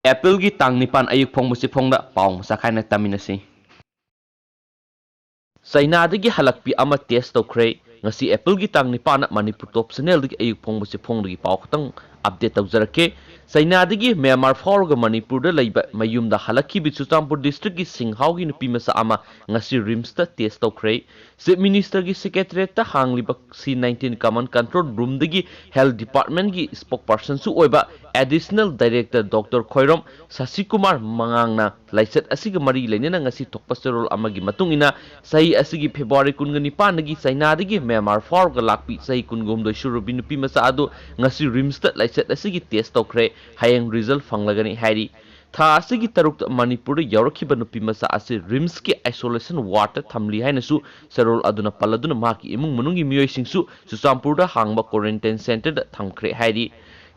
Apple gi tang nipan ayuk phong musi phong da paung sakhaina taminasi China dagi halakpi ama test tokre ngasi Apple gi tang nipan Manipur top channel dagi ayuk phong musi phong dagi paw khatang update tawjarake China dagi Myanmar faurga Manipur da leiba mayum da halakki bi Chuchampur district gi Singhau gi nupi masa ama ngasi rims da test tokre Chief Minister gi secretariat ta hangliba C19 command control room dagi health department gi spokesperson su oiba additional director Dr. Khoirom Sasikumar Mangangna laisat asiga mari lainena ngasi thokpa serol amagi matungina sahi asigi February 19 nagi China dagi Myanmar faur ga lakpi sahi 19 shurubi nupi masa adu ngasi rims ta laisat asigi test tokre hayang result fanglagani hairi tha asigi taruk Manipur yaurokhiba nupi masa asi rims ki isolation ward thamli hainasu serol aduna paladuna maki imung manungi miyoi singsu Chuchampur da hangba quarantine center da thamkhre hairi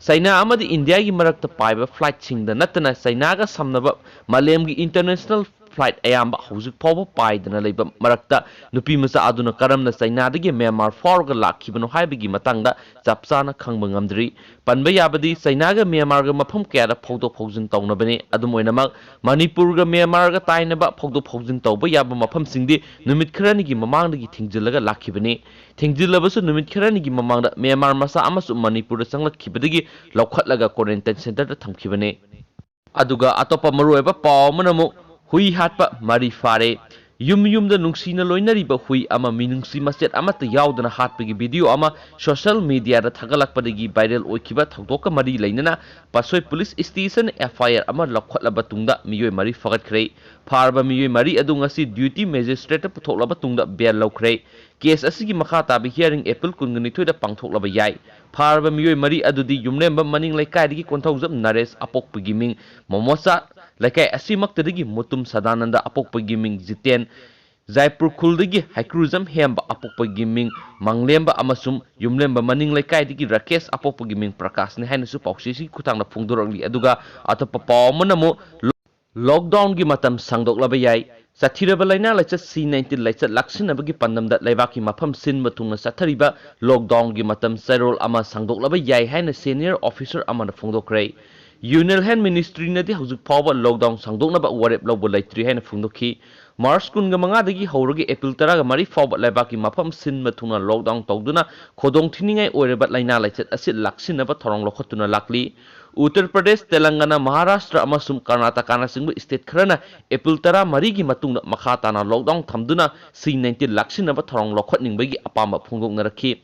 China amadi India gi marakta paiba flight singda natana China ga samnaba malem gi international flight ayamba hauzik pawba paidana leiba marakta nupi masa aduna karamna China dagi Myanmar faur ga lakhibano haibigi matangda chapchana khangba ngamdri panba yabadi China ga Myanmar ga mafam kaya phawdo phawjin tawnabani adum oinamak Manipur ga Myanmar ga tainaba phawdo phawjin tawba yaba mafam singdi numit kharani gi mamangdagi thingjilaga lakhibani thingjilabasu numit kharani gi mamangda Myanmar masa amasu Manipur da changlakkhibadagi laukhatlaga quarantine center da thamkhibane aduga atopa marueba paw manamu hui hatpa mari fare yum da nungsina loinariba hui ama minungsi maset amata yaudana hatpagi video ama social media da thagalakpadagi viral oikiba thakdoka mari lainana pasoi police station FIR ama laukhatlaba tungda miyoi mari fagatkhre farba miyoi mari adu ngasi duty magistrate puthoklaba tungda bail laukre case asigi makha tabi hearing April 19 da pangthoklaba yai farba miyoi mari adudi yumlemba maning laikai konthawjam Naresh apokpagi ming momosa laikai asimaktadagi mutum Sadananda apokpagi ming Jiten Jaipur Khuldagi Haikruzam Hemba apokpagi ming Manglemba amasum yumlemba maning laikai digi Rakesh apokpagi ming Prakash ne hainasu pausi khutangna phungdorangli aduga atapa pawmanamu lockdown gi matam sangdoklaba yai sathiraba laina laichat C19 laichat laksinabagi pandamda laibaki mafam sinba tungna sathariba lockdown gi matam serol ama sangdoklaba yai haina senior officer amana phungdokre Union Health Ministry nadi haujuk pawba lockdown sangdoknaba warep lawba laitri haina phungdokhi March 15 dagi haurogi April 10 ga mari fawba laibaki mafam sinba tungna lockdown tawduna khodong thiningai oireba laina laichat asit laksinaba thorong lokhotuna lakli Uttar Pradesh, Telangana, Maharashtra amasum Karnataka na singbu state kharana April 10 marigi matungna makhatana lockdown thamduna C19 laksinaba thorong lokhotningbagi apamba phungdoknarakhi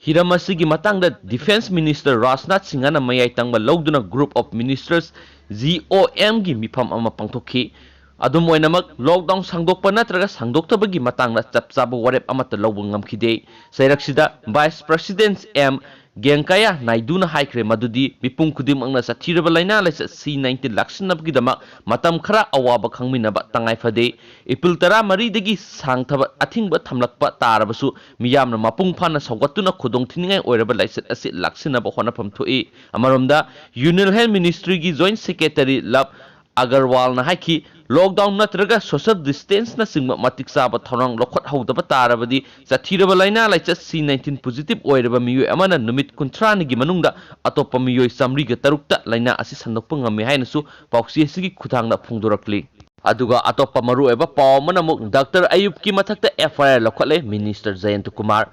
Hiramasigi matangda Defense Minister Rajnath Singhana mayai tangba lawduna Group of Ministers GOM gi mifam ama pangthokhi adum oinamak lockdown sangdokpa natraga sangdoktabagi matangda chapchaba warep amata lawba ngamkhide sairaksida Vice President M Genkaya Naiduna haikre madudi mipung khudimangna sathiraba laina laisa C19 laksinabgi dama matam khara awaba khangminaba tangai phade April 10 dagi sangthaba athingba thamlakpa tarabasu miyamna mapung phana sawgatuna khudong thiningai oiraba laisa asi laksinaba honapam thoi amaromda Union Health Ministry gi Joint Secretary Love Agarwal na haiki lockdown natraga social distance na singma matik saba thorang lokhot haudaba tarabadi sathiraba laina laicha C19 positive oiraba miyoi amana numit 30 gi manungda atopa miyoi samri ga tarukta laina asi sandokpa ngami hainasu pauksi sigi khuthangna phungdorakli aduga atopa maru eba pawmanamuk Dr. Ayub ki mathakta FIR lokhotle Minister Jayant Kumar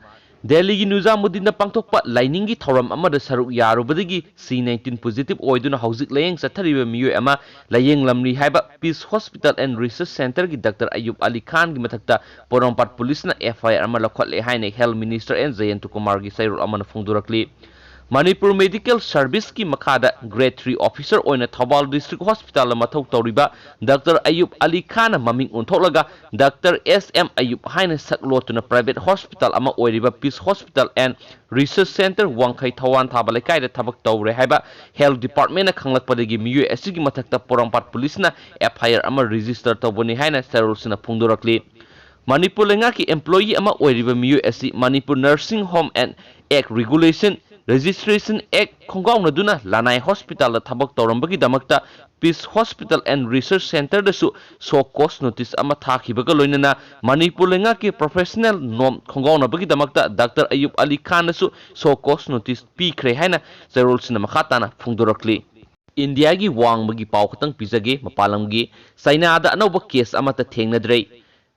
Delhi gi Nizamuddin na pangthokpa lainingi thoram amada saruk yarubadagi C19 positive oiduna hauzik layeng sathariba miyoi ama layeng lamri haiba Peace Hospital and Research Center gi Dr. Ayub Ali Khan gi mathakta Porompat Police na FIR ama lokhotle haine Health Minister and Jayant Kumar gi sairul amana phungdurakli Manipur Medical Service ki makhada Grade 3 Officer oina Thobal District Hospital mathau tawriba Dr. Ayub Ali Khan maming unthoklaga Dr. SM Ayub haina saklotuna private hospital ama oiriba Peace Hospital and Research Center Wangkhai Thawan Thabalekai da thabak tawre haiba Health Department na khanglakpadagi miyoi asigi mathakta Porompat Police na FIR ama register tawbani haina sarulsina phungdorakli Manipur lenga ki employee ama oiriba miyoi asi Manipur Nursing Home and Act Regulation Registration Act Khonggaung naduna Lanai Hospital thabak tawrambagi damakta Peace Hospital and Research Center dasu show cause notice ama thakibaga loinana Manipur lenga ki professional norm khonggaung nabagi damakta Dr. Ayub Ali Khan dasu show cause notice pikre haina serolsina makhatana phungdorakli Indiagi wangbagi pau khatang pizage mapalamgi Sainada anauba case amata thengnadre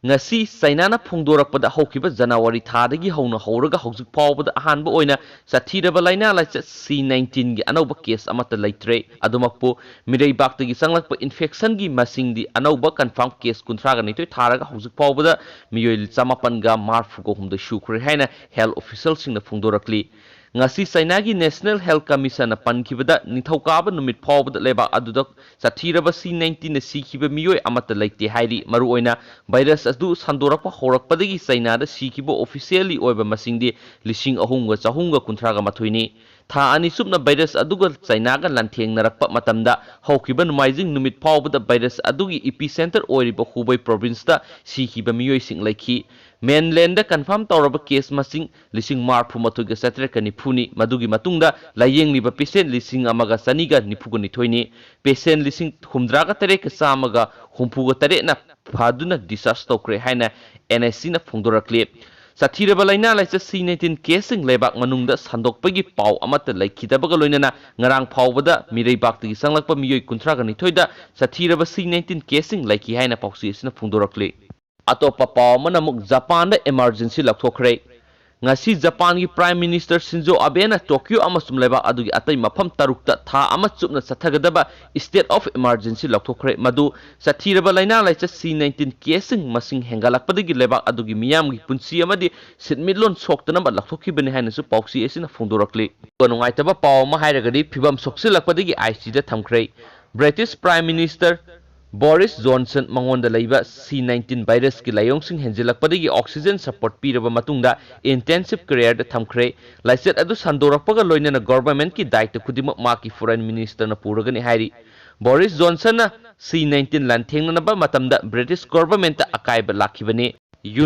ngasi Sainana phongdorakpada haukiba January thadagi hauna hauraga haujuk pawbada ahanba oina sathiraba laina laichat C19 gi anauba case amata leitre adumakpo mirei baktagi sanglakpa infection gi masingdi anauba confirm case kunthraga nitoi tharaga haujuk pawbada miyoi chamapan ga marfugo humda shukre haina health official singna phongdorakli ngasi Sainagi National Health Commission na pankibada nithaukaba numit phawbada leba aduda sathiraba C19 na sikiba miyoi amata leite hairi maru oina virus adu sandorakpa horakpadagi Sainada sikiba officially oiba masingdi lising ahumga chahumga kunthraga mathoini tha ani subna virus aduga Sainaga lanthengnarakpa matamda haukiba numaijing numit phawbada virus adugi epicenter oiriba Hubei province da sikiba miyoi sing laiki mainland confirm tawraba case masing lising marfu matuga satre kanipuni madugi matungda layeng liba patient lising amaga saniga nipuga nithoini patient lising humdraga tere ka samaga humpuga tere na phaduna discharge tokre haina NIC na phongdorakle sathiraba laina laisa C19 case lebak manungda sandokpagi pau amata laikhidabaga loinana ngarang phawbada mirei baktagi sanglakpa miyoi kunthraga nithoida sathiraba C19 case laiki haina pausi asina phongdorakle atopa pau manamuk Japan da emergency lakhokre ngasi Japan gi Prime Minister Shinzo Abe na Tokyo amasum leba adugi atai mafam tarukta tha ama chupna sathagadaba state of emergency lakhokre madu sathiraba laina laicha C19 casing masing hengalakpadagi leba adugi miyam gi punsi amadi sitmitlon soktana ba lakhokhibani haina su pauksi esina phongdorakli nungaitaba pau ma hairagadi phibam soksilakpadagi IC da thamkhre British Prime Minister Boris Johnson mangonda laiba C19 virus ki layong henjilakpadagi oxygen support piraba matungda intensive care da thamkhre laiset adu sandorakpaga loinana government ki daita khudima ma ki foreign minister na puragani hairi Boris Johnson na C19 lanthengna ba matamda British government ta akaiba lakhibani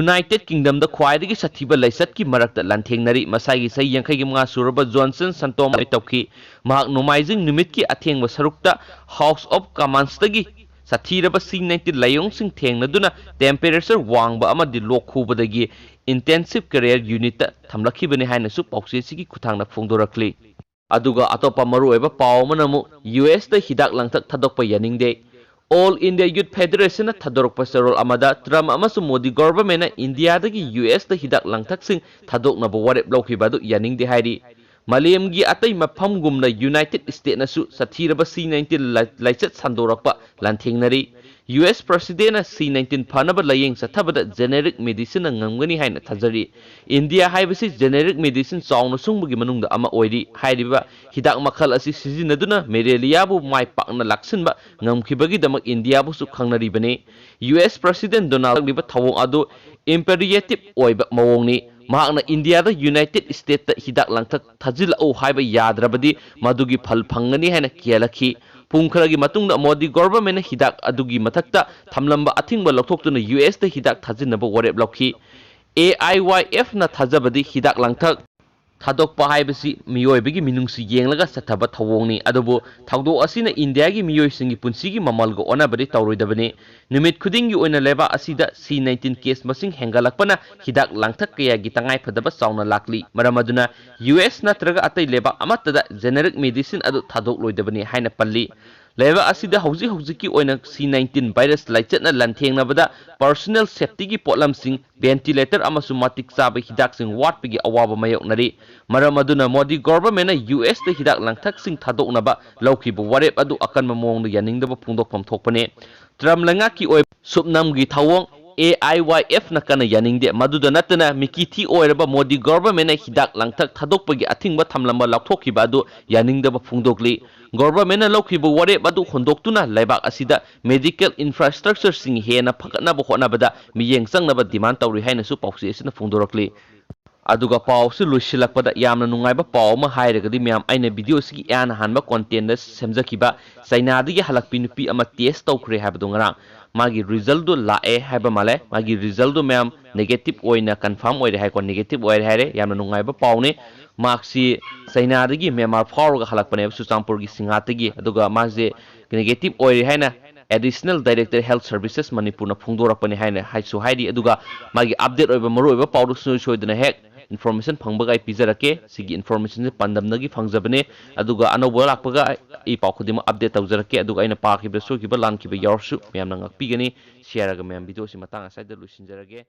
United Kingdom da khwaidagi sathiba laisat ki marakta lanthengnari masagi sai yankhai gi mga suraba Johnson santom tawki mahak nomaizing numit ki athengba sarukta House of Commons tagi sathiraba C19 layong sing thengnaduna temperature wangba amadi lokhubadagi intensive care unit ta thamlakhibani haina su pausi sigi kuthangna phongdorakli aduga atopa maru eba paw manamu US da hidak langthak thadokpa yaningde All India Youth Federation na thadorokpa serol amada Trump amasu Modi government na India dagi US da hidak langthak sing thadokna bo warep lokhibadu yaningde hairi Malemgi atai mafamgumna United States nasu sathiraba C19 laichat sandorakpa lanthengnari US President na C19 phanaba layeng sathabada generic medicine ngamgani haina thajari India haibasi generic medicine chawna sungbugi manungda ama oiri hairiba hidak makhal asi sijinaduna malaria bu mai pakna laksinba ngamkhibagi damak India bu su khangnari bane US President Donald Trump thawong adu imperative oiba mawongni mahakna India da United States ta hidak langthak thajil au haiba yadrabadi madugi phal phangani haina kialakhi pungkharagi matungda Modi government na hidak adugi mathakta thamlamba athingba lokthokna US da hidak thajinaba warep lokhi AIYF na thajabadi hidak langthak thadokpa haibasi miyoibagi minungsi yenglaga sathaba thawongni adubu thawdo asina India gi miyoisingi punsigi mamalgo onabadi tawroidabani numit khudingi oina leba asida C19 case masing hengalakpana hidak langthak kaya gi tangai phadaba chawna lakli maramaduna US natraga atai leba amatada generic medicine adu thadok loidabani haina palli leba asida hauji ki oina C19 virus laichatna lanthengnabada personal safety gi potlamsing ventilator amasu matik chaba hidak sing watpigi awaba mayoknari maramaduna Modi government na US da hidak langthak sing thadoknaba lawkhibu warep adu akan mamongda yaningdaba phungdokpham thokpane Trump langa ki oi subnam gi thawong AIYF na kana yaningde maduda natana mikithi oiraba Modi government na hidak langthak thadokpagi athingba thamlamba lakthokiba adu yaningdaba phungdokli government na lokhibu warep adu hondoktuna laibak asida medical infrastructure sing hena phakatnaba honabada miyeng changnaba demand tawri haina su pausi asina phungdorakli aduga pawsi luisilakpada yamna nungaiba paw ma hairagadi myam aina video sigi yana hanba content da semjakiba China-dagi halakpi nupi ama test tawkhre habadu ngarang magi result do lae haiba male magi result do myam negative oina confirm oire hai ko negative oire haire yamna nungaiba pawne maksi China-dagi Myanmar phawrga halakpane Chuchampur gi Singatagi aduga magje negative oire haina Additional Director Health Services Manipur na phungdorakpani haina haisu haidi aduga magi update oiba maru oiba pawdu soidana hek information phangbaga ai pijarake sigi information se pandamnagi phangjabane aduga anauba lakpaga ai paw khudima update tawjarake aduga aina paakhiba sokiba lankiba yarsu mayamna ngakpigani share ga mayam video si matang asai da lusinjarage